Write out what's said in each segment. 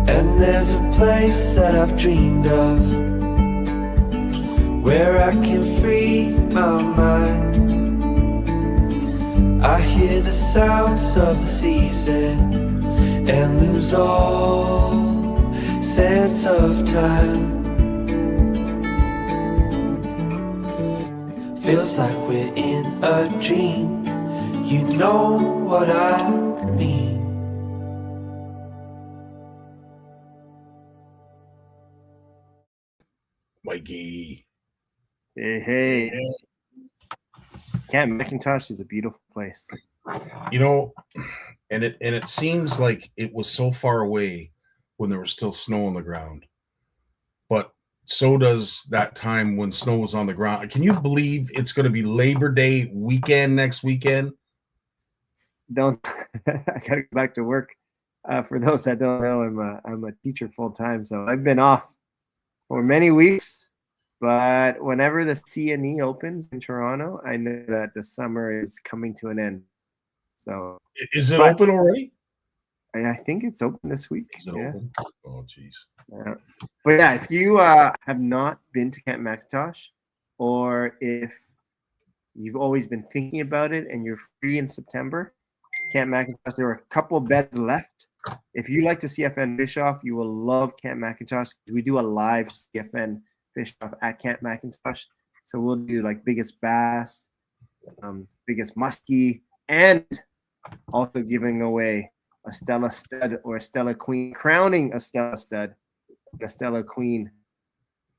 And there's a place that I've dreamed of, where I can free my mind. I hear the sounds of the season and lose all sense of time. Feels like we're in a dream, you know what I mean. Mikey. Hey. Camp McIntosh is a beautiful place. You know, and it seems like it was so far away when there was still snow on the ground. But so does that time when snow was on the ground. Can you believe it's going to be Labor Day weekend next weekend? I gotta go back to work. For those that don't know, I'm a teacher full time, so I've been off for many weeks. But whenever the CNE opens in Toronto, I know that the summer is coming to an end. So is it open already? I think it's open this week. Is it open? Oh, jeez. Yeah. But yeah, if you have not been to Camp McIntosh, or if you've always been thinking about it and you're free in September, Camp McIntosh, there are a couple of beds left. If you like to CFN Fish Off, you will love Camp McIntosh. We do a live CFN Fish Off at Camp McIntosh. So we'll do like biggest bass, biggest muskie, and also giving away a Stella stud or a Stella queen, crowning a Stella stud and a Stella queen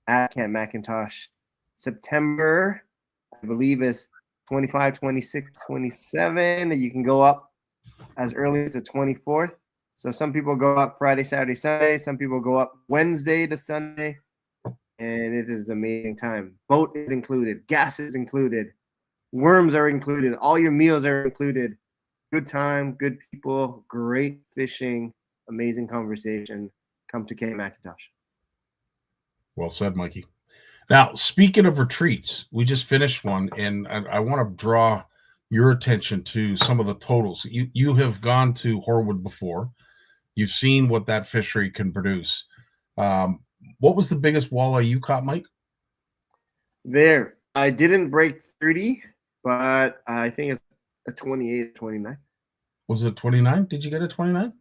at Camp McIntosh. September, I believe, is 25, 26, 27. You can go up as early as the 24th. So some people go up Friday, Saturday, Sunday. Some people go up Wednesday to Sunday. And it is an amazing time. Boat is included. Gas is included. Worms are included. All your meals are included. Good time, good people, great fishing, amazing conversation. Come to Camp McIntosh. Well said, Mikey. Now, speaking of retreats, we just finished one, and I want to draw your attention to some of the totals. You have gone to Horwood before. You've seen what that fishery can produce. What was the biggest walleye you caught, Mike? There, I didn't break 30, but I think it's a 28, 29. Was it 29? Did you get a 29?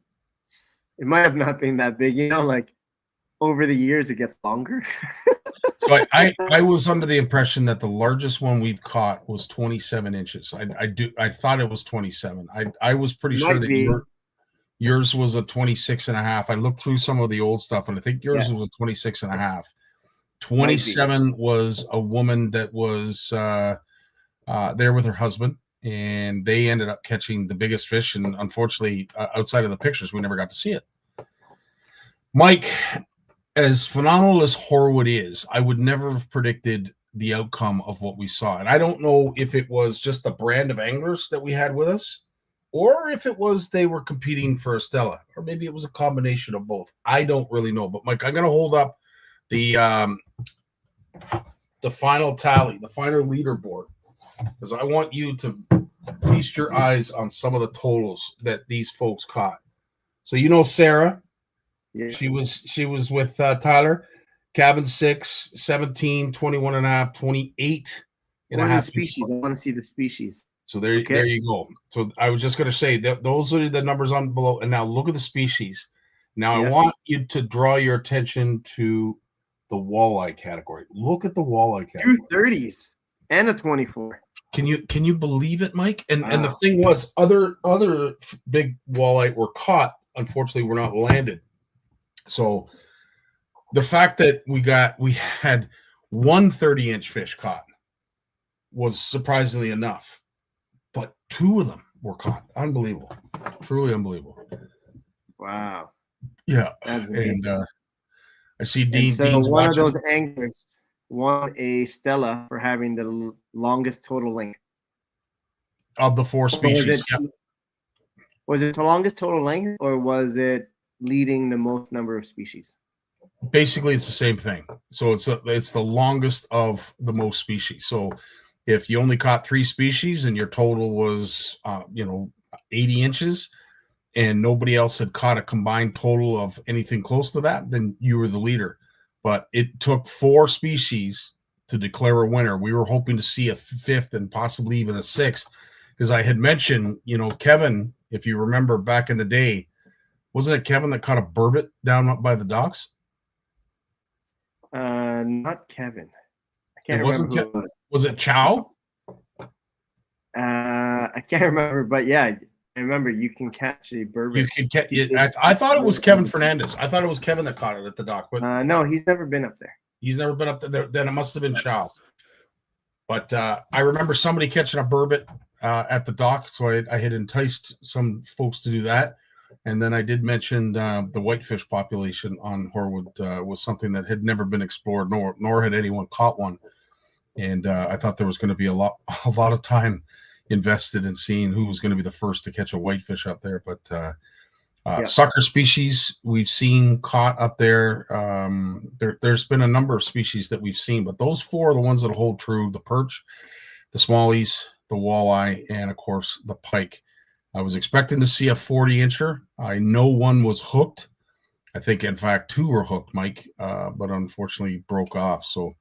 It might have not been that big. You know, like over the years, it gets longer. So I was under the impression that the largest one we've caught was 27 inches. I thought it was 27. I was pretty sure that yours was a 26 and a half. I looked through some of the old stuff, and I think yours was a 26 and a half. 27 was a woman that was there with her husband, and they ended up catching the biggest fish. And unfortunately, outside of the pictures, we never got to see it. Mike, as phenomenal as Horwood is, I would never have predicted the outcome of what we saw. And I don't know if it was just the brand of anglers that we had with us, or if it was they were competing for a Stella, or maybe it was a combination of both. I don't really know. But Mike, I'm going to hold up the final tally, the final leaderboard, because I want you to feast your eyes on some of the totals that these folks caught. So you know Sarah. Yeah. She was with Tyler. Cabin 6, 17, 21 and a half, 28 and a half. Species. I want to see the species. So there you go. So I was just going to say that those are the numbers on below. And now look at the species. Now I want you to draw your attention to the walleye category. Look at the walleye category. 2 30s and a 24. Can you believe it, Mike? And the thing was, other big walleye were caught. Unfortunately, were not landed. So the fact that we had 1 30-inch fish caught was surprisingly enough, but 2 of them were caught. Unbelievable. Truly unbelievable. Wow. Yeah. That's amazing. And I see Dean. So Dean's one watching. of those anglers won a Stella for having the longest total length Of the 4 species. Was it the longest total length, or was it leading the most number of species? Basically, it's the same thing. So it's the longest of the most species. So if you only caught 3 species and your total was 80 inches and nobody else had caught a combined total of anything close to that, then you were the leader. But it took 4 species to declare a winner. We were hoping to see a 5th and possibly even a 6th, because I had mentioned, Kevin, if you remember back in the day, wasn't it Kevin that caught a burbot down by the docks? Not Kevin. I can't wasn't remember who it was. Was it Chow? I can't remember, but yeah, I remember you can catch a burbot. You can catch it. I thought it was Kevin Fernandez. I thought it was Kevin that caught it at the dock, but no, he's never been up there. He's never been up there. Then it must have been Chow. But I remember somebody catching a burbot at the dock, so I had enticed some folks to do that. And then I did mention the whitefish population on Horwood was something that had never been explored, nor had anyone caught one. And I thought there was going to be a lot of time invested in seeing who was going to be the first to catch a whitefish up there. But sucker species we've seen caught up there. There's been a number of species that we've seen, but those 4 are the ones that hold true: the perch, the smallies, the walleye, and of course the pike. I was expecting to see a 40-incher. I know one was hooked. I think, in fact, 2 were hooked, Mike, but unfortunately broke off. So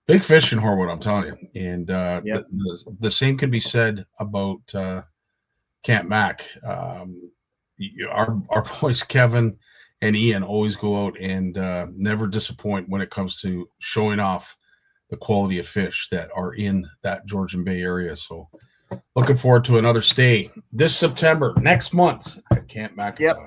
big fish in Horwood, I'm telling you. And the same can be said about Camp Mac. Our boys Kevin and Ian always go out and never disappoint when it comes to showing off the quality of fish that are in that Georgian Bay area. So looking forward to another stay this September, next month at Camp Macintosh. Yep.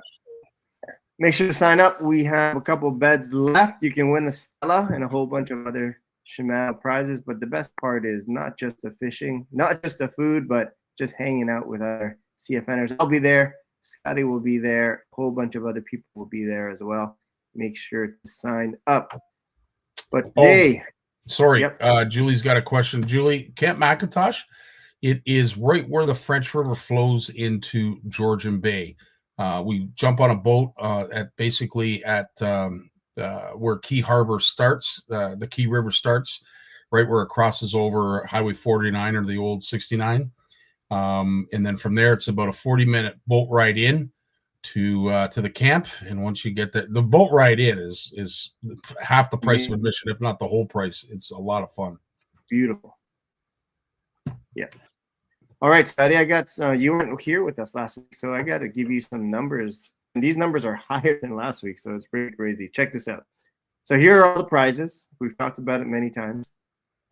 Make sure to sign up. We have a couple of beds left. You can win the Stella and a whole bunch of other Shimano prizes. But the best part is not just the fishing, not just the food, but just hanging out with other CFNers. I'll be there. Scottie will be there. A whole bunch of other people will be there as well. Make sure to sign up. But today, Julie's got a question. Julie, Camp Macintosh, it is right where the French River flows into Georgian Bay. We jump on a boat at where Key Harbor starts, the Key River starts, right where it crosses over Highway 49 or the old 69. And then from there, it's about a 40-minute boat ride in to the camp. And once you get there, the boat ride in is half the price of admission, if not the whole price. It's a lot of fun. Beautiful. Yeah. All right, Scottie, I got you weren't here with us last week, so I got to give you some numbers. And these numbers are higher than last week, so it's pretty crazy. Check this out. So here are all the prizes. We've talked about it many times.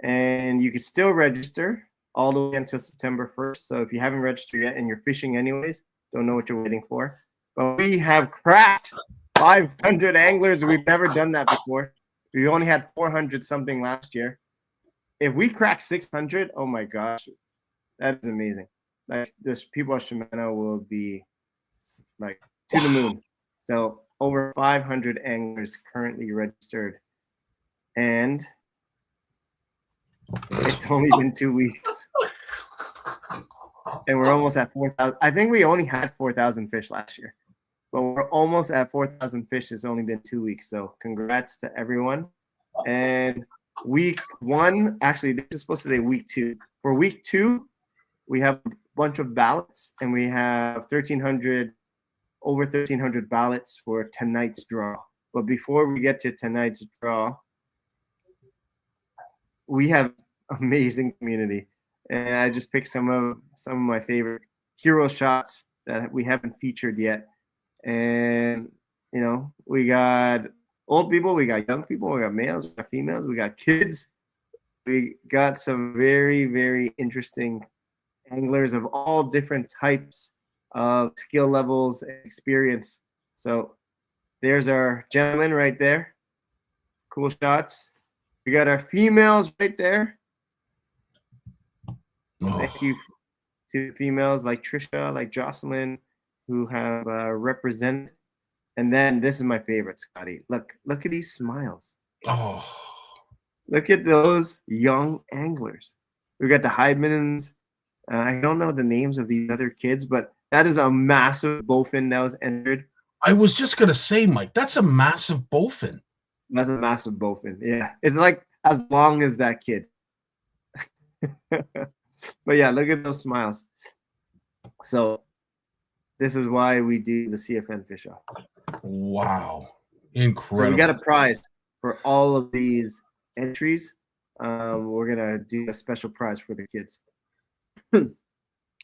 And you can still register all the way until September 1st. So if you haven't registered yet and you're fishing anyways, don't know what you're waiting for. But we have cracked 500 anglers. We've never done that before. We only had 400 something last year. If we crack 600, oh my gosh, that is amazing. Like, this people at Shimano will be like to the moon. So over 500 anglers currently registered. And it's only been 2 weeks. And we're almost at 4,000. I think we only had 4,000 fish last year. But we're almost at 4,000 fish. It's only been 2 weeks. So congrats to everyone. And week 1, actually, this is supposed to be week 2. For week 2, we have a bunch of ballots. And we have over 1,300 ballots for tonight's draw. But before we get to tonight's draw, we have amazing community, and I just picked some of my favorite hero shots that we haven't featured yet. And we got old people, we got young people, we got males, we got females, we got kids. We got some very, very interesting anglers of all different types of skill levels and experience. So there's our gentleman right there. Cool shots. We got our females right there. Oh. Thank you to females like Trisha, like Jocelyn, who have represented. And then this is my favorite, Scottie. Look at these smiles. Oh, look at those young anglers. We got the Heidmans. I don't know the names of these other kids, but that is a massive bowfin that was entered. I was just gonna say, Mike, that's a massive bowfin. That's a massive bowfin. Yeah, it's like as long as that kid. But yeah, look at those smiles. So This is why we do the CFN Fish Off. Wow. Incredible. So we got a prize for all of these entries. We're going to do a special prize for the kids. And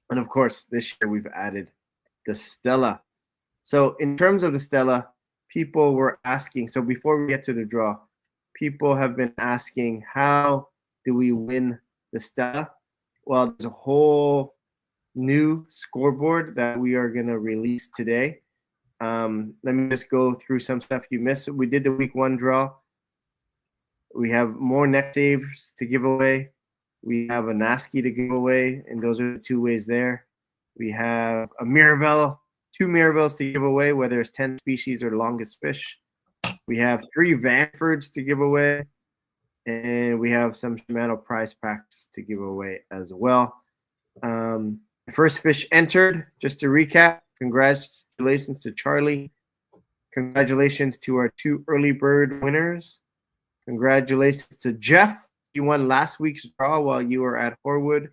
of course, this year we've added the Stella. So in terms of the Stella, people were asking, so before we get to the draw, people have been asking, how do we win the Stella? Well, there's a whole new scoreboard that we are going to release today. Let me just go through some stuff you missed. We did the week 1 draw. We have more Nexaves to give away. We have a Nasky to give away, and those are the 2 ways there. We have a Mirabelle, 2 Mirabelles to give away, whether it's 10 species or longest fish. We have 3 Vanfords to give away, and we have some Shimano prize packs to give away as well. First fish entered, just to recap, congratulations to Charlie. Congratulations to our 2 early bird winners. Congratulations to Jeff. You won last week's draw while you were at Horwood.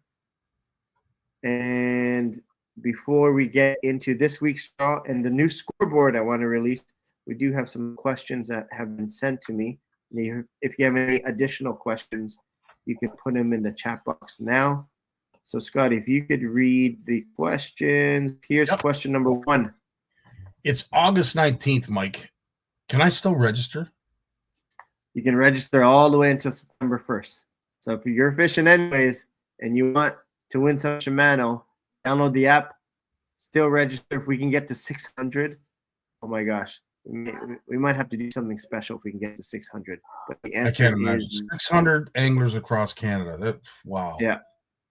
And before we get into this week's draw and the new scoreboard I want to release, we do have some questions that have been sent to me. If you have any additional questions, you can put them in the chat box now. So, Scottie, if you could read the questions. Here's question number 1. It's August 19th, Mike. Can I still register? You can register all the way until September 1st. So if you're fishing anyways and you want to win some Shimano, download the app, still register. If we can get to 600, oh my gosh, we might have to do something special if we can get to 600. But the answer I can't imagine. is 600 anglers across Canada. Wow. Yeah.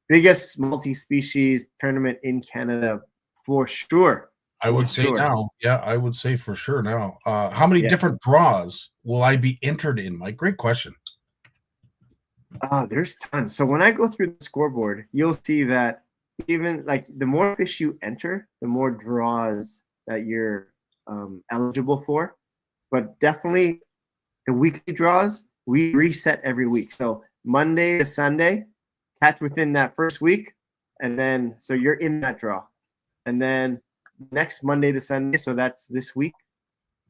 Biggest multi-species tournament in Canada for sure. I would say now. Yeah, I would say for sure now. How many different draws will I be entered in, Mike? Great question. There's tons. So when I go through the scoreboard, you'll see that even like the more fish you enter, the more draws that you're eligible for. But definitely the weekly draws, we reset every week. So Monday to Sunday, catch within that first week, and then so you're in that draw. And then next Monday to Sunday, so that's this week,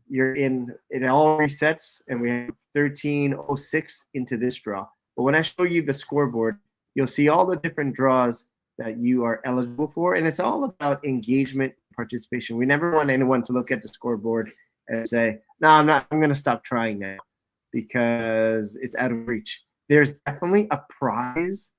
you're in, it all resets, and we have 1306 into this draw. But when I show you the scoreboard, you'll see all the different draws that you are eligible for, and it's all about engagement, participation. We never want anyone to look at the scoreboard and say, no, I'm going to stop trying now because it's out of reach. There's definitely a prize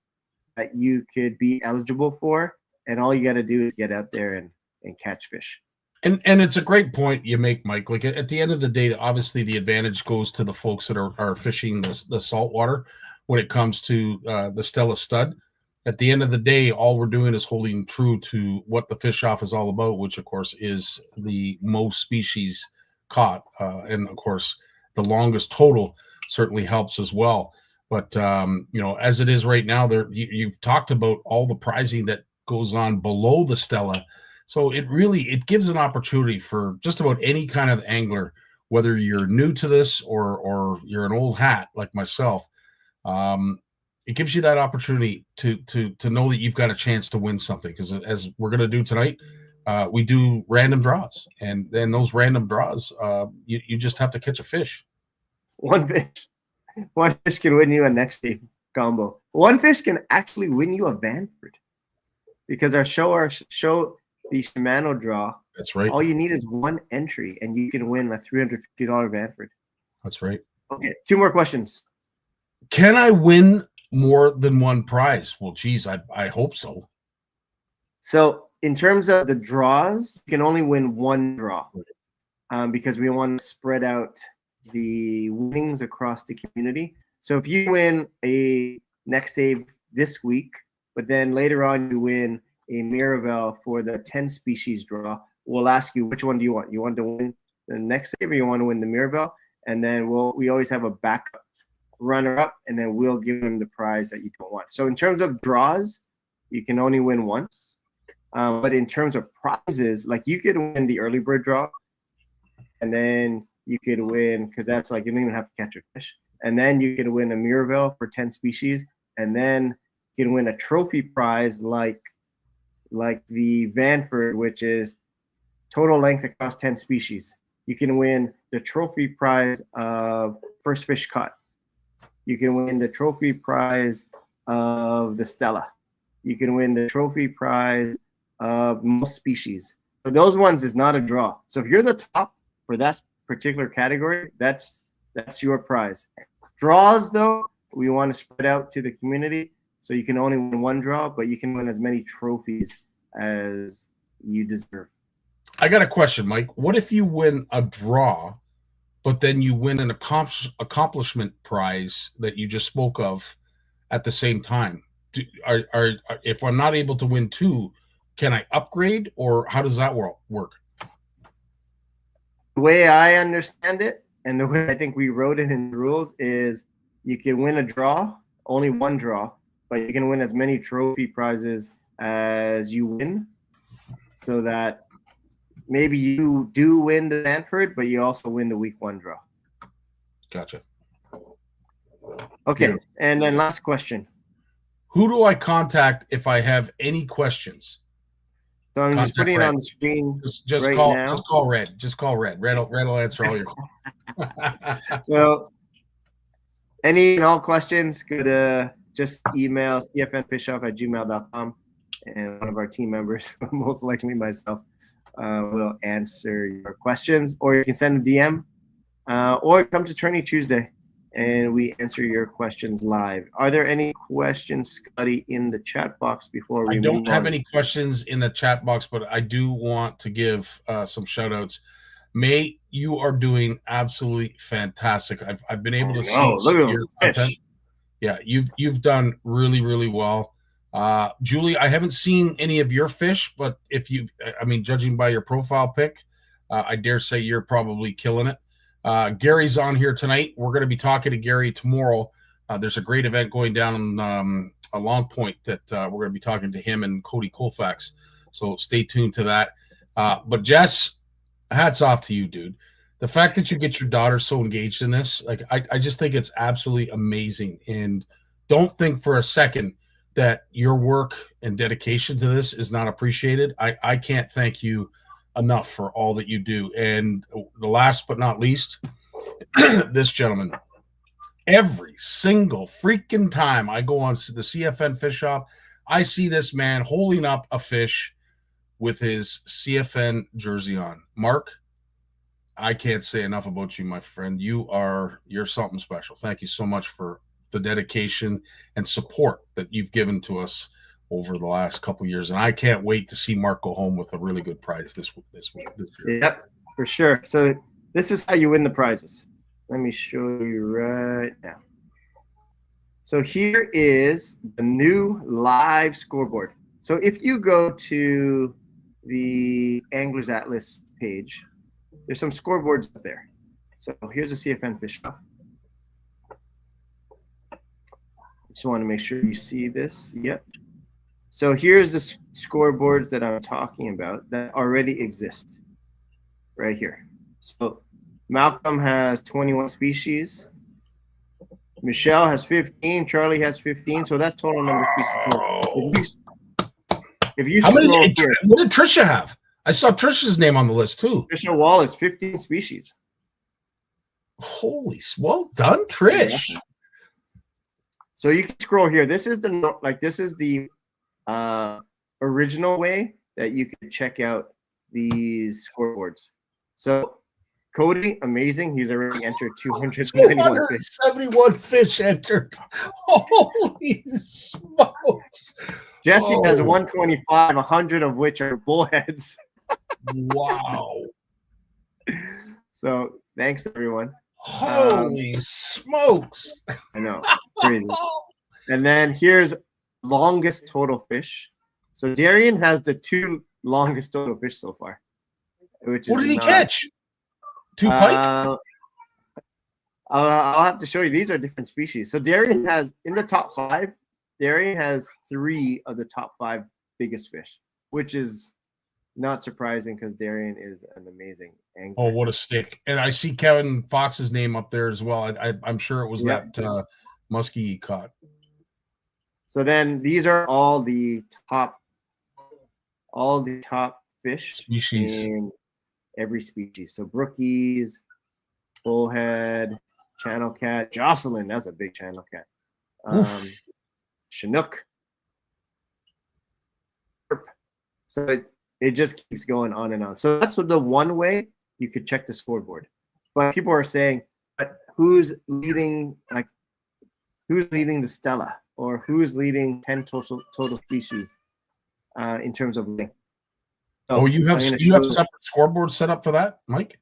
that you could be eligible for, and all you got to do is get out there and catch fish. And it's a great point you make, Mike. Like at the end of the day, obviously the advantage goes to the folks that are fishing the saltwater when it comes to the Stella stud. At the end of the day, all we're doing is holding true to what the Fish Off is all about, which of course is the most species caught, and of course the longest total certainly helps as well. But you know, as it is right now, you've talked about all the prizing that goes on below the Stella. So it gives an opportunity for just about any kind of angler, whether you're new to this or you're an old hat like myself. It gives you that opportunity to know that you've got a chance to win something, because as we're going to do tonight, we do random draws, and then those random draws, you just have to catch a fish. One fish can win you a Nexave combo. One fish can actually win you a Vanford, because our show the Shimano draw. That's right. All you need is one entry, and you can win a $350 Vanford. That's right. Okay, 2 more questions. Can I win more than one prize? Well, geez, I hope so. So in terms of the draws, you can only win one draw, because we want to spread out the winnings across the community. So if you win a Nexave this week, but then later on you win a Mirabelle for the 10 species draw, we'll ask you, which one do you want? You want to win the Nexave, or you want to win the Mirabelle? And then we always have a backup runner up, and then we'll give them the prize that you don't want. So in terms of draws, you can only win once. But in terms of prizes, like you could win the early bird draw, and then you could win, because that's like you don't even have to catch a fish, and then you can win a Mirabelle for 10 species, and then you can win a trophy prize like the Vanford, which is total length across 10 species. You can win the trophy prize of first fish caught. You can win the trophy prize of the Stella. You can win the trophy prize of most species. So those ones is not a draw. So if you're the top for that particular category, that's your prize. Draws, though, we want to spread out to the community. So you can only win one draw, but you can win as many trophies as you deserve. I got a question, Mike. What if you win a draw, but then you win an accomplishment prize that you just spoke of at the same time? If I'm not able to win two, can I upgrade, or how does that work? The way I understand it, and the way I think we wrote it in the rules, is you can win a draw, only one draw, but you can win as many trophy prizes as you win, so that maybe you do win the Sanford, but you also win the week one draw. Gotcha. Okay, and then last question. Who do I contact if I have any questions? So I'm just putting it on the screen. Just right call. now. Just call Red. Just call Red. Red will answer all your questions. So any and all questions, go to just email cfnfishoff@gmail.com, and one of our team members, most likely myself, will answer your questions. Or you can send a DM, or come to Tourney Tuesday, and we answer your questions live. Are there any questions, Scottie, in the chat box before we I don't have any questions in the chat box, but I do want to give some shout outs. May, you are doing absolutely fantastic. I've been able to see your content. Yeah, you've done really, really well. Julie, I haven't seen any of your fish, but judging by your profile pic, I dare say you're probably killing it. Gary's on here tonight. We're going to be talking to Gary tomorrow. There's a great event going down on a Long Point that we're going to be talking to him and Cody Colfax. So stay tuned to that. But Jess, hats off to you, dude. The fact that you get your daughter so engaged in this, like I just think it's absolutely amazing. And don't think for a second that your work and dedication to this is not appreciated. I can't thank you enough for all that you do. And the last but not least, this gentleman, every single freaking time I go on the CFN Fish Off, I see this man holding up a fish with his CFN jersey on. Mark, I can't say enough about you, my friend. You're something special. Thank you so much for the dedication and support that you've given to us over the last couple of years, and I can't wait to see Mark go home with a really good prize this year. Yep, for sure. So this is how you win the prizes. Let me show you right now. So here is the new live scoreboard. So if you go to the Anglers Atlas page, there's some scoreboards up there. So here's a CFN Fish Off. Just want to make sure you see this. Yep. So here's the scoreboards that I'm talking about that already exist right here. So Malcolm has 21 species. Michelle has 15. Charlie has 15. So that's total number of species. So if you what did Trisha have? I saw Trisha's name on the list too. Trisha Wall is 15 species. Holy, well done, Trish. Yeah. So you can scroll here. This is the original way that you can check out these scoreboards. So Cody, amazing. He's already entered 271 fish entered. Holy smokes. Jesse has 125, 100 of which are bullheads. Wow. So thanks, everyone. Holy smokes. I know. Crazy. And then here's longest total fish. So Darian has the two longest total fish so far. What did he catch? 2 pike? I'll have to show you. These are different species. So Darian has, in the top 5, Darian has 3 of the top 5 biggest fish, which is not surprising because Darian is an amazing angler. Oh, what a stick. And I see Kevin Fox's name up there as well. I'm sure it was that muskie he caught. So then these are all the top fish species every species. So brookies, bullhead, channel cat, Jocelyn, that's a big channel cat. Chinook. So it just keeps going on and on. So that's the one way you could check the scoreboard. But people are saying, but who's leading? Like, who's leading the Stella, or who's leading 10 total species in terms of length? So you have separate scoreboard set up for that, Mike?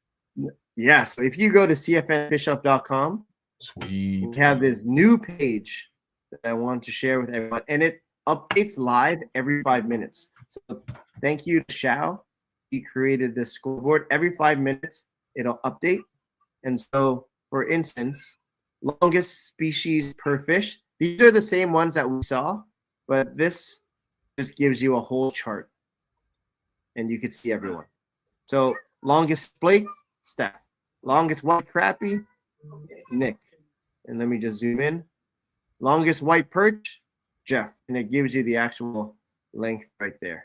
Yeah. So if you go to cfnfishoff.com, sweet, we have this new page that I want to share with everyone, and it updates live every 5 minutes. So thank you to Xiao. He created this scoreboard. Every 5 minutes, it'll update. And so, for instance, longest species per fish. These are the same ones that we saw, but this just gives you a whole chart, and you can see everyone. So longest splake, Steph. Longest white crappie, Nick. And let me just zoom in. Longest white perch, Jeff. And it gives you the actual length right there.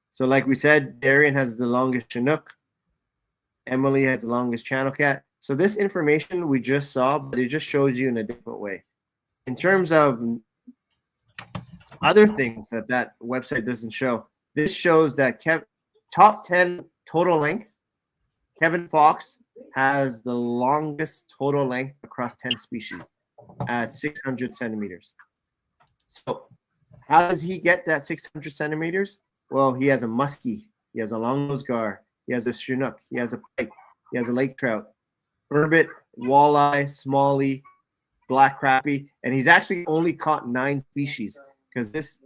So like we said, Darian has the longest Chinook. Emily has the longest channel cat. So this information we just saw, but it just shows you in a different way. In terms of other things that website doesn't show, this shows that top 10 total length, Kevin Fox has the longest total length across 10 species at 600 centimeters. So how does he get that 600 centimeters? Well, he has a muskie, he has a long-nosed gar, he has a Chinook, he has a pike, he has a lake trout, burbot, walleye, smallie, black crappie, and he's actually only caught 9 species because this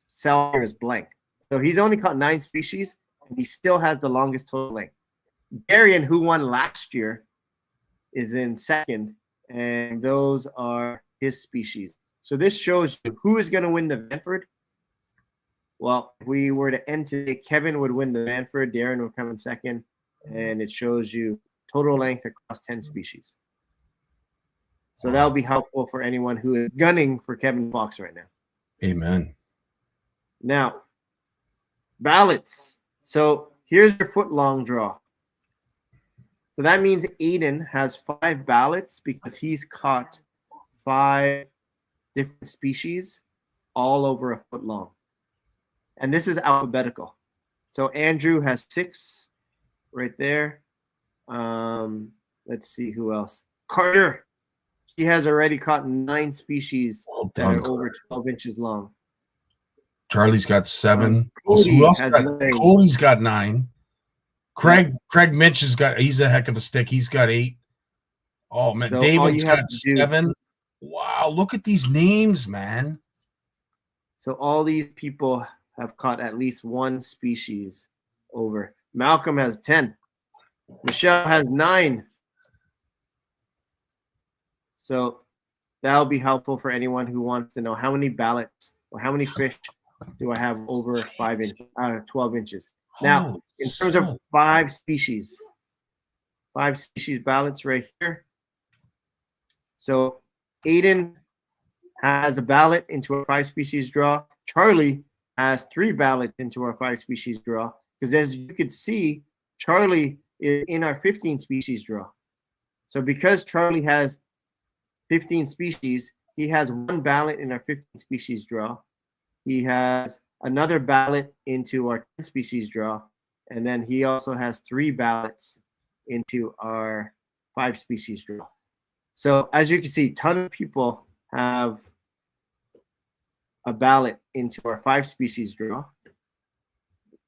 cell here is blank. So he's only caught 9 species, and he still has the longest total length. Darian, who won last year, is in second, and those are his species. So this shows you who is going to win the Vanford. Well, if we were to end today, Kevin would win the Vanford, Darren would come in second, and it shows you total length across 10 species. So that'll be helpful for anyone who is gunning for Kevin Fox right now. Amen. Now, ballots. So here's your foot long draw. So that means Aiden has 5 ballots because he's caught 5 different species all over a foot long. And this is alphabetical. So Andrew has 6 right there. Let's see who else. Carter. He has already caught 9 species that are over 12 inches long. Charlie's got 7. Cody Cody's got 9. Craig Mitch he's a heck of a stick. He's got 8. Oh man, so David's got 7. Wow, look at these names, man. So all these people have caught at least 1 species over. Malcolm has 10. Michelle has 9. So that'll be helpful for anyone who wants to know how many ballots or how many fish do I have over 12 inches. Now, in terms of 5 species ballots right here. So Aiden has a ballot into our 5 species draw. Charlie has 3 ballots into our 5 species draw. Because as you can see, Charlie is in our 15 species draw. So because Charlie has 15 species, he has 1 ballot in our 15 species draw. He has another ballot into our 10 species draw. And then he also has 3 ballots into our 5 species draw. So as you can see, a ton of people have a ballot into our 5 species draw.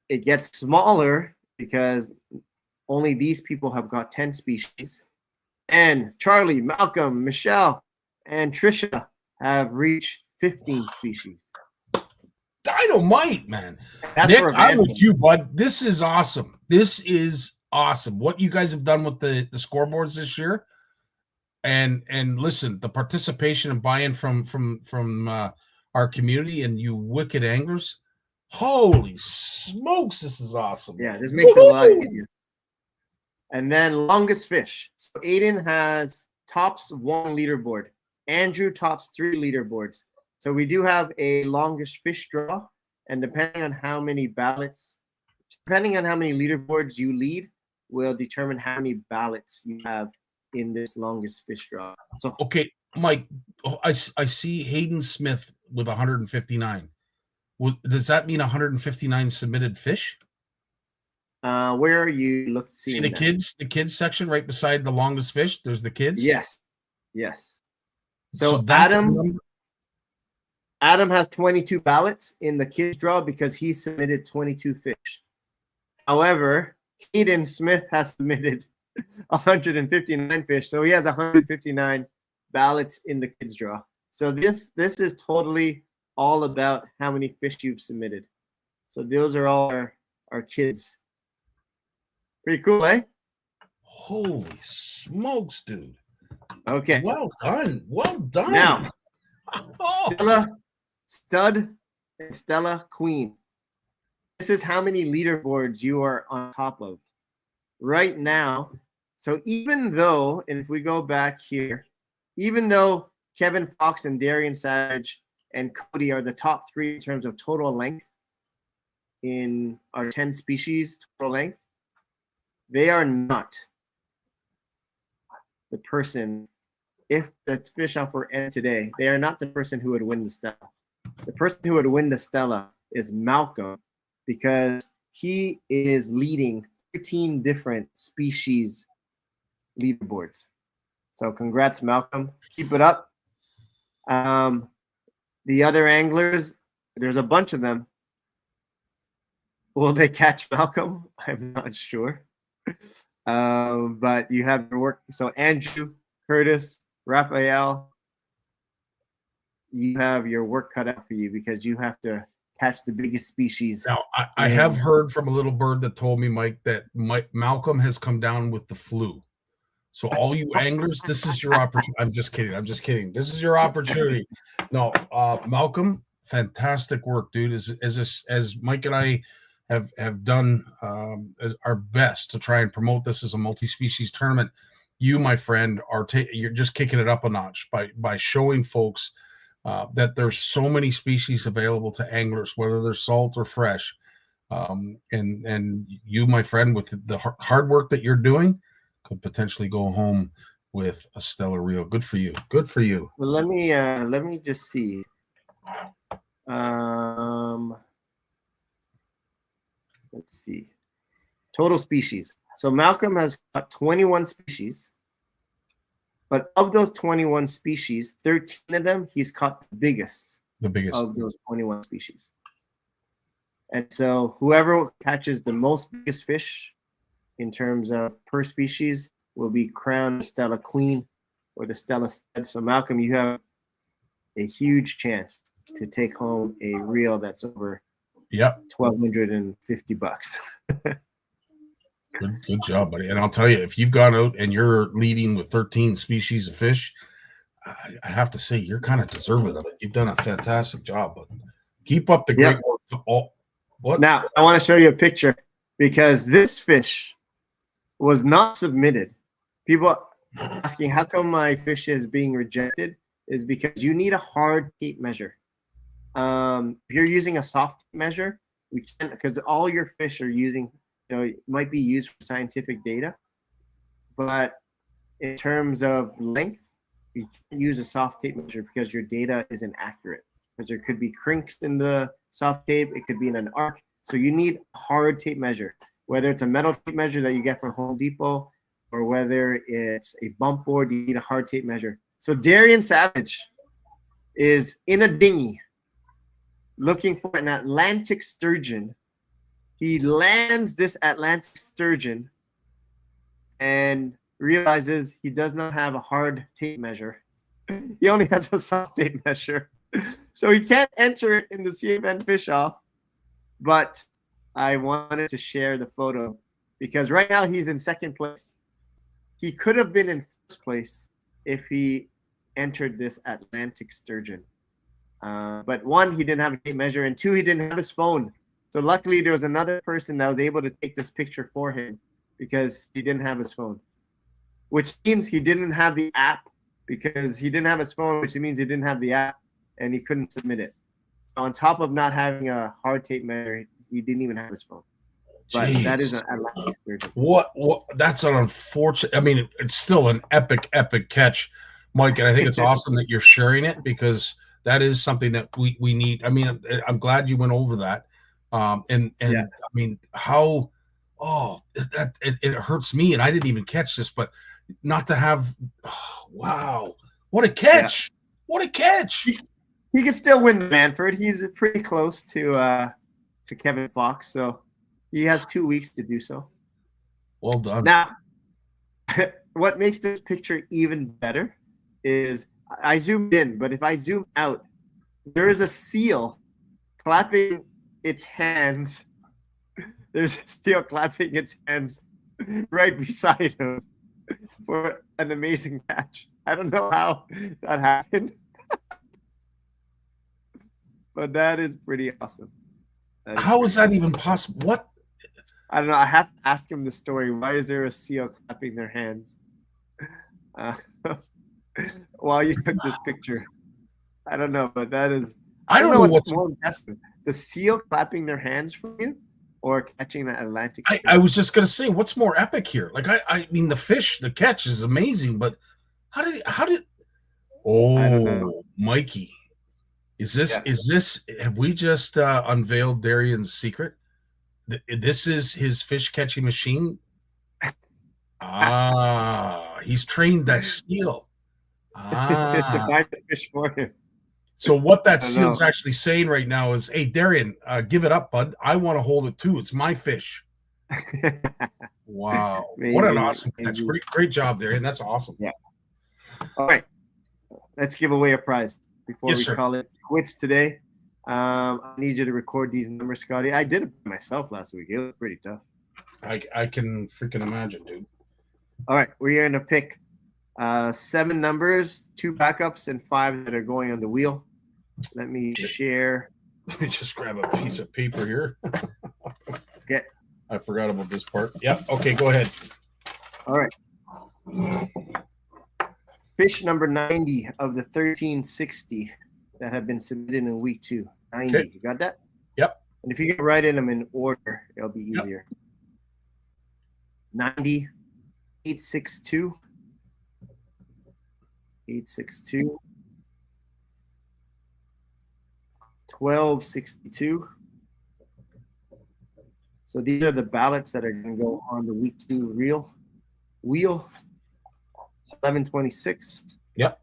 It gets smaller because only these people have got 10 species. And Charlie, Malcolm, Michelle, and Trisha have reached 15 species. Dynamite, man. Nick, I'm with you, bud. This is awesome. This is awesome. What you guys have done with the scoreboards this year. And listen, the participation and buy-in from our community and you wicked anglers. Holy smokes, this is awesome. Yeah, this makes it a lot easier. And then longest fish. So Aiden has tops 1 leaderboard. Andrew tops 3 leaderboards. So we do have a longest fish draw. And depending on how many ballots depending on how many leaderboards you lead, will determine how many ballots you have in this longest fish draw. So okay, Mike, I see Hayden Smith with 159. Does that mean 159 submitted fish? where are you look See seeing the that? kids section right beside the longest fish. There's the kids. Yes. So So that's a number. Adam has 22 ballots in the kids draw because he submitted 22 fish. However, Hayden Smith has submitted 159 fish, so he has 159 ballots in the kids draw. So this is totally all about how many fish you've submitted. So those are all our kids. Pretty cool, eh? Holy smokes, dude. Okay. Well done. Well done. Now, Oh. Stella Stud and Stella Queen. This is how many leaderboards you are on top of right now. So even though, and if we go back here, even though Kevin Fox and Darian Savage and Cody are the top 3 in terms of total length in our 10 species total length, they are not the person. If the fish off were end today, they are not the person who would win the Stella. The person who would win the Stella is Malcolm, because he is leading 13 different species leaderboards. So congrats, Malcolm. Keep it up. The other anglers, there's a bunch of them. Will they catch Malcolm? I'm not sure. But you have your work. So Andrew, Curtis, Raphael, you have your work cut out for you because you have to catch the biggest species. Now, I have heard from a little bird that told me, Mike, that Malcolm has come down with the flu. So all you anglers, this is your opportunity. I'm just kidding. This is your opportunity. No, Malcolm, fantastic work, dude. As Mike and I have done as our best to try and promote this as a multi-species tournament. You, my friend, you're just kicking it up a notch by showing folks that there's so many species available to anglers, whether they're salt or fresh. And you, my friend, with the hard work that you're doing, could potentially go home with a stellar reel. Good for you. Good for you. Well, let me just see. Let's see. Total species. So Malcolm has got 21 species. But of those 21 species, 13 of them, he's caught the biggest of those 21 species. And so whoever catches the most biggest fish in terms of per species will be crowned Stella Queen or the Stella Stud. So Malcolm, you have a huge chance to take home a reel that's over $1,250. Good job, buddy. And I'll tell you, if you've gone out and you're leading with 13 species of fish, I have to say you're kind of deserving of it. You've done a fantastic job, but keep up the great work. Now, I want to show you a picture because this fish was not submitted. People asking how come my fish is being rejected is because you need a hard tape measure. If you're using a soft measure, we can't, because all your fish are using, it might be used for scientific data, but in terms of length, you can't use a soft tape measure because your data isn't accurate. Because there could be crinks in the soft tape, it could be in an arc. So you need a hard tape measure, whether it's a metal tape measure that you get from Home Depot or whether it's a bump board, you need a hard tape measure. So Darian Savage is in a dinghy looking for an Atlantic sturgeon. He lands this Atlantic sturgeon and realizes he does not have a hard tape measure. He only has a soft tape measure. So he can't enter it in the CFN Fish Off. But I wanted to share the photo because right now he's in second place. He could have been in first place if he entered this Atlantic sturgeon. But one, he didn't have a tape measure, and two, he didn't have his phone. So luckily there was another person that was able to take this picture for him because he didn't have his phone, which means he didn't have the app because he didn't have his phone, which means he didn't have the app and he couldn't submit it. So on top of not having a hard tape measure, he didn't even have his phone. But that is Jeez. an Atlantic sturgeon. What? That's an unfortunate. I mean, it's still an epic catch, Mike. And I think it's awesome that you're sharing it because that is something that we need. I mean, I'm glad you went over that. And Yeah. I mean, how? Oh, it hurts me, and I didn't even catch this, but not to have. Oh, wow, what a catch! Yeah. What a catch! He can still win the Manford. He's pretty close to Kevin Fox, so he has 2 weeks to do so. Well done. Now, what makes this picture even better is I zoomed in, but if I zoom out, there is a seal clapping its hands. There's a seal clapping its hands right beside him for an amazing catch. I don't know how that happened, but that is pretty awesome. How is that even possible? What? I don't know. I have to ask him the story. Why is there a seal clapping their hands while you took this picture? I don't know, but that is. I don't know what's more impressive: the seal clapping their hands for you, or catching an Atlantic. I was just gonna say, what's more epic here? Like, I mean, the catch is amazing, but how did? Oh, Mikey. Is this? Have we just unveiled Darian's secret? This is his fish catching machine. He's trained that seal. To find the fish for him. So what that seal's actually saying right now is, "Hey, Darian, give it up, bud. I want to hold it too. It's my fish." Wow, what an awesome catch! Great job, Darian. That's awesome. Yeah. All right, let's give away a prize before we call it quits today. I need you to record these numbers, Scottie. I did it myself last week. It was pretty tough. I can freaking imagine, dude. All right, we're going to pick 7 numbers, 2 backups, and 5 that are going on the wheel. Let me share. Let me just grab a piece of paper here. Okay. I forgot about this part. Yep. Okay, go ahead. All right. Fish number 90 of the 1360 that have been submitted in week 2. 90. Okay. You got that? Yep. And if you can write in them in order, it'll be easier. Yep. 90, 862, 862, 1262. So these are the ballots that are going to go on the week 2 wheel. 1126. Yep.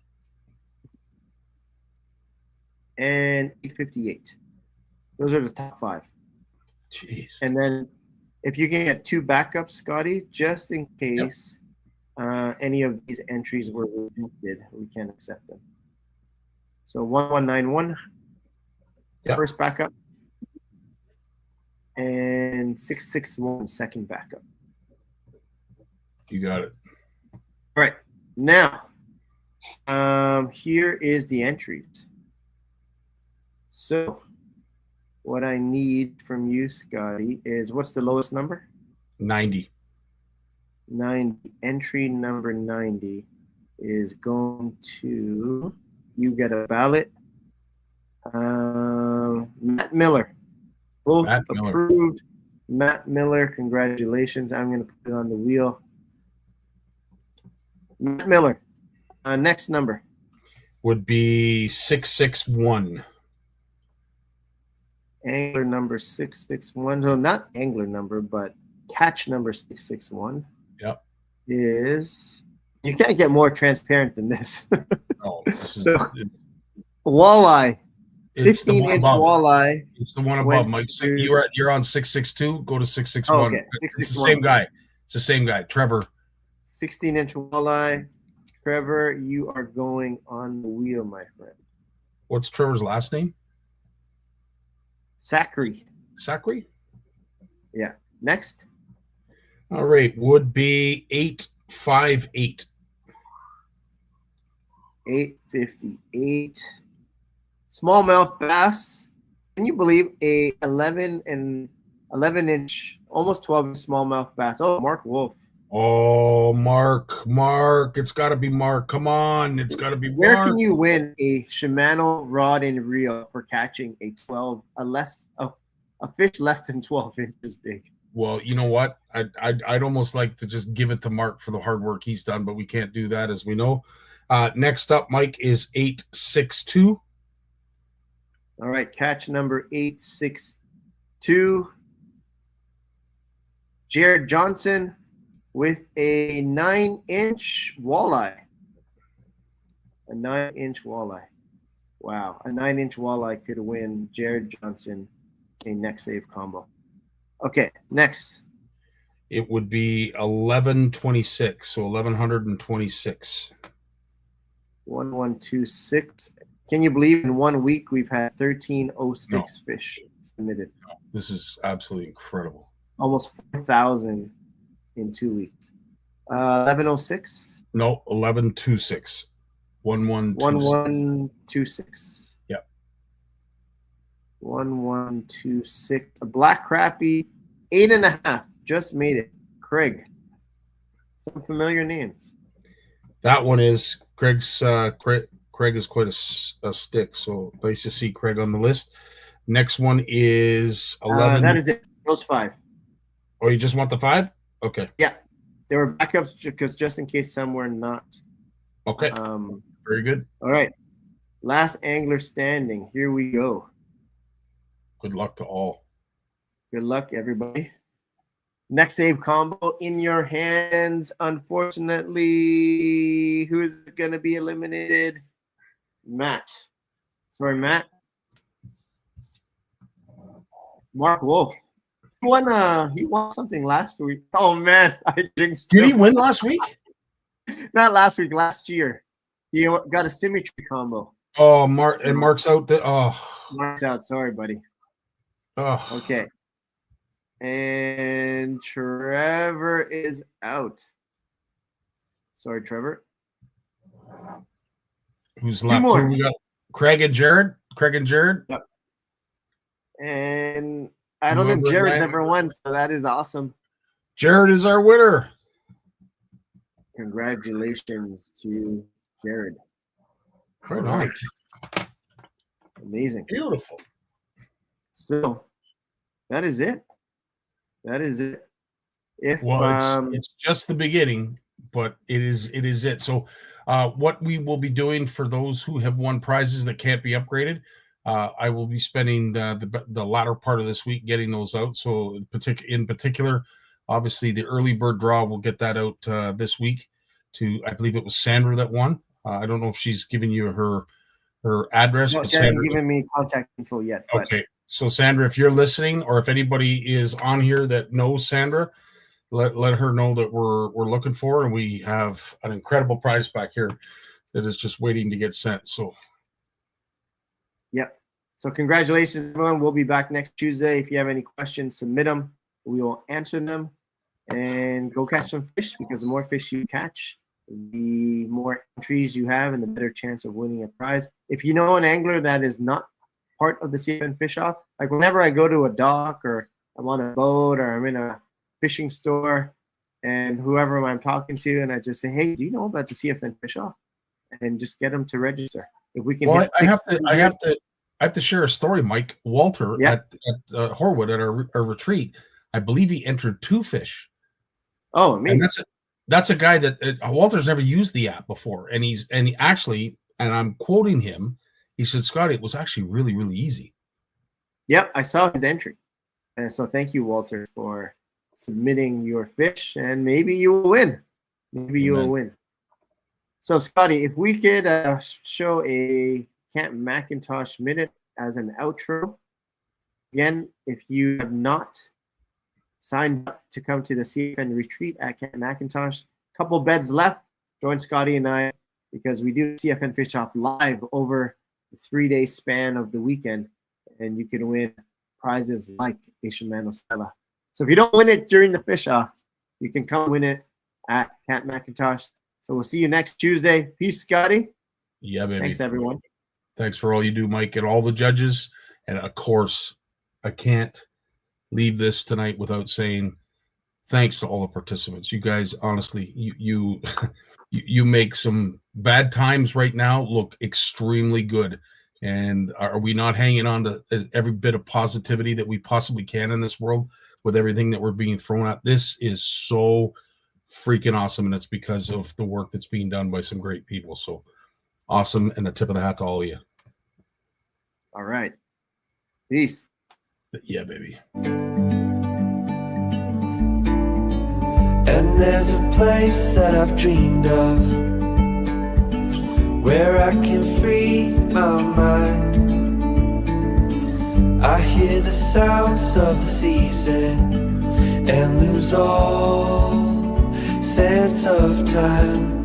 And 858. Those are the top 5. Jeez. And then if you can get 2 backups, Scottie, just in case any of these entries were rejected, we can accept them. So 1191, first backup, and 661, second backup. You got it. All right. Now, here is the entries. So what I need from you, Scottie, is what's the lowest number? 90. 90. Entry number 90 is going to, you get a ballot. Matt Miller. Both approved. Matt Miller, congratulations. I'm going to put it on the wheel. Matt Miller. Next number. Would be 661. Angler number 661. So not angler number, but catch number 661. Yep. Is, you can't get more transparent than this. No, so walleye. 15-inch walleye. It's the one above, Mike. You're on 662. Go to 661. Okay, it's the same guy. It's the same guy. Trevor. 16-inch walleye. Trevor, you are going on the wheel, my friend. What's Trevor's last name? Zachary. Zachary? Yeah. Next. All right. Would be 858. 858. Smallmouth bass. Can you believe a 11-inch, almost 12-inch smallmouth bass? Oh, Mark Wolf. Oh, Mark. It's got to be Mark. Come on. It's got to be Mark. Where can you win a Shimano rod and reel for catching a fish less than 12 inches big? Well, you know what? I'd almost like to just give it to Mark for the hard work he's done, but we can't do that, as we know. Next up, Mike, is 862. All right, catch number 862. Jared Johnson with a 9-inch walleye. A 9-inch walleye. Wow, a 9-inch walleye could win Jared Johnson a Nexave combo. Okay, next. It would be 1126, so 1126. 1126. Can you believe in 1 week we've had 1306 fish submitted? This is absolutely incredible. Almost 4,000 in 2 weeks. 1106. No, 1126. 1126. 1126. Yep. 1126. A black crappie, 8.5. Just made it. Craig. Some familiar names. That one is Craig's. Craig is quite a stick, so nice to see Craig on the list. Next one is 11. That is it. Those 5. Oh, you just want the 5? Okay. Yeah. There were backups because just in case some were not. Okay. Very good. All right. Last angler standing. Here we go. Good luck to all. Good luck, everybody. Nexave combo in your hands. Unfortunately, who is going to be eliminated? Matt. Sorry, Matt. Mark Wolf. He won something last week. Oh man, I jinxed him. Did he win last week? Not last week, last year. He got a symmetry combo. Oh, Mark's out. Mark's out. Sorry, buddy. Oh. Okay. And Trevor is out. Sorry, Trevor. Who's left? More. We got Craig and Jared. Yep. And I don't think Jared's ever won, so that is awesome. Jared is our winner. Congratulations to Jared. Right on. Amazing. Beautiful. So that is it. That is it. It's just the beginning, but it is it. So what we will be doing for those who have won prizes that can't be upgraded, I will be spending the latter part of this week getting those out. So in particular, obviously the early bird draw, we'll get that out this week to, I believe it was Sandra that won. I don't know if she's given you her address. No, she hasn't given me contact info yet. But. Okay. So Sandra, if you're listening, or if anybody is on here that knows Sandra, let her know that we're looking for her, and we have an incredible prize back here that is just waiting to get sent. So, yep. So congratulations, everyone. We'll be back next Tuesday. If you have any questions, submit them. We will answer them, and go catch some fish, because the more fish you catch, the more entries you have, and the better chance of winning a prize. If you know an angler that is not part of the CFN Fish Off, like whenever I go to a dock, or I'm on a boat, or I'm in a fishing store, and whoever I'm talking to, and I just say, hey, do you know about the CFN Fish Off? And just get them to register. If we can, well, I have to share a story, Mike. Walter at Horwood at our retreat, I believe he entered 2 fish. Oh, amazing! And that's a guy that Walter's never used the app before, and he actually, and I'm quoting him, he said, Scottie, it was actually really, really easy. Yep, I saw his entry, and so thank you, Walter, for submitting your fish, and maybe you will win. Maybe you will win. So, Scottie, if we could show a Camp Macintosh minute as an outro. Again, if you have not signed up to come to the CFN retreat at Camp Macintosh, couple beds left. Join Scottie and I, because we do CFN Fish Off live over the 3-day span of the weekend, and you can win prizes like a Shimano Stella. So if you don't win it during the Fish Off, you can come win it at Camp Macintosh. So we'll see you next Tuesday. Peace, Scottie. Yeah, baby. Thanks, everyone. Thanks for all you do, Mike, and all the judges. And of course, I can't leave this tonight without saying thanks to all the participants. You guys, honestly, you make some bad times right now look extremely good. And are we not hanging on to every bit of positivity that we possibly can in this world? with everything that we're being thrown at. This is so freaking awesome, and it's because of the work that's being done by some great people. So awesome, and a tip of the hat to all of you. All right. Peace. Yeah, baby. And there's a place that I've dreamed of, where I can free my mind. I hear the sounds of the season and lose all sense of time.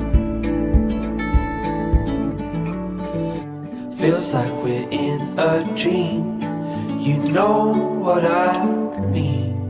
Feels like we're in a dream, you know what I mean.